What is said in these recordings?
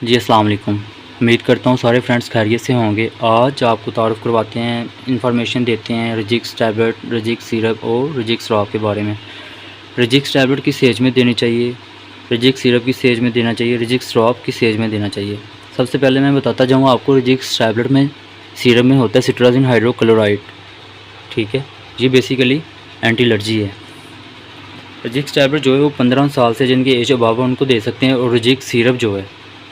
जी अस्सलाम वालेकुम। उम्मीद करता हूँ सारे फ्रेंड्स खैरियत से होंगे। आज आपको तारुफ़ करवाते हैं, इंफॉर्मेशन देते हैं रजिक्स टैबलेट, रजिक्स सिरप और रजिक्स सिरप के बारे में। रजिक्स टैबलेट किस एज में देनी चाहिए, रजिक्स सिरप किस एज में देना चाहिए, रजिक्स सिरप किस एज में देना चाहिए। सबसे पहले मैं बताता जाऊँ आपको, रजिक्स टैबलेट में सिरप में होता है सिट्राजिन हाइड्रोक्लोराइड। ठीक है, ये बेसिकली एंटी एलर्जी है। रजिक्स टैबलेट जो है वो 15 साल से जिनकी एज अबव है उनको दे सकते हैं, और रजिक्स सिरप जो है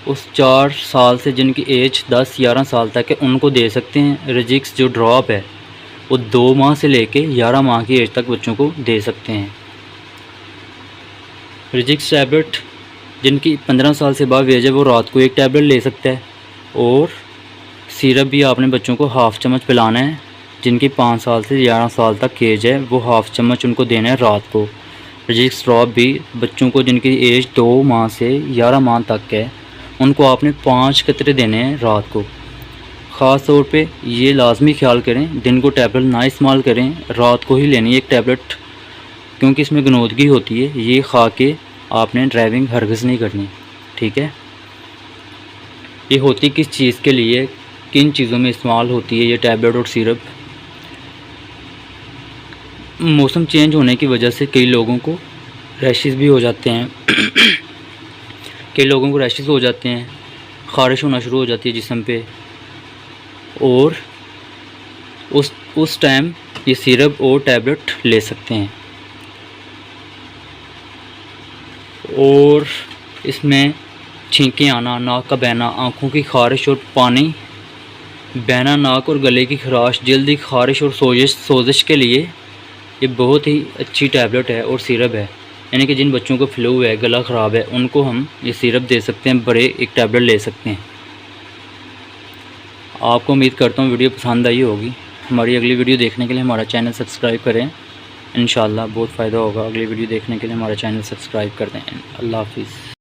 उस 4 साल से जिनकी एज 10-11 साल तक है उनको दे सकते हैं। रजिक्स जो ड्रॉप है वो 2 माह से लेके 11 माह की एज तक बच्चों को दे सकते हैं। रजिक्स टैबलेट जिनकी 15 साल से अबव एज है वो रात को 1 टैबलेट ले सकता है, और सिरप भी आपने बच्चों को हाफ़ चम्मच पिलाना है। जिनकी 5 साल से 11 साल तक एज है वो हाफ़ चम्मच उनको देना है रात को। रजिक्स सिरप भी बच्चों को जिनकी एज 2 माह से 11 माह तक है उनको आपने 5 कतरे देने हैं रात को। ख़ास तौर पे ये लाजमी ख्याल करें, दिन को टैबलेट ना इस्तेमाल करें, रात को ही लेनी है एक टैबलेट, क्योंकि इसमें गनोदगी होती है। ये खा के आपने ड्राइविंग हरगिज़ नहीं करनी। ठीक है, ये होती किस चीज़ के लिए, किन चीज़ों में इस्तेमाल होती है ये टैबलेट और सिरप। मौसम चेंज होने की वजह से कई लोगों को रैशेस भी हो जाते हैं कई लोगों को रैशेस हो जाते हैं, ख़ारिश होना शुरू हो जाती है जिस्म पे, और उस टाइम ये सिरप और टैबलेट ले सकते हैं। और इसमें छींकें आना, नाक का बहना, आँखों की ख़ारिश और पानी बहना, नाक और गले की खराश, जल्द की ख़ारिश और सोजिश के लिए ये बहुत ही अच्छी टैबलेट है और सिरप है। यानी कि जिन बच्चों को फ्लू है, गला ख़राब है, उनको हम ये सिरप दे सकते हैं, बड़े एक टैबलेट ले सकते हैं। आपको उम्मीद करता हूँ वीडियो पसंद आई होगी। हमारी अगली वीडियो देखने के लिए हमारा चैनल सब्सक्राइब करें, इंशाल्लाह बहुत फ़ायदा होगा। अगली वीडियो देखने के लिए हमारा चैनल सब्सक्राइब कर दें। अल्लाह हाफ़िज़।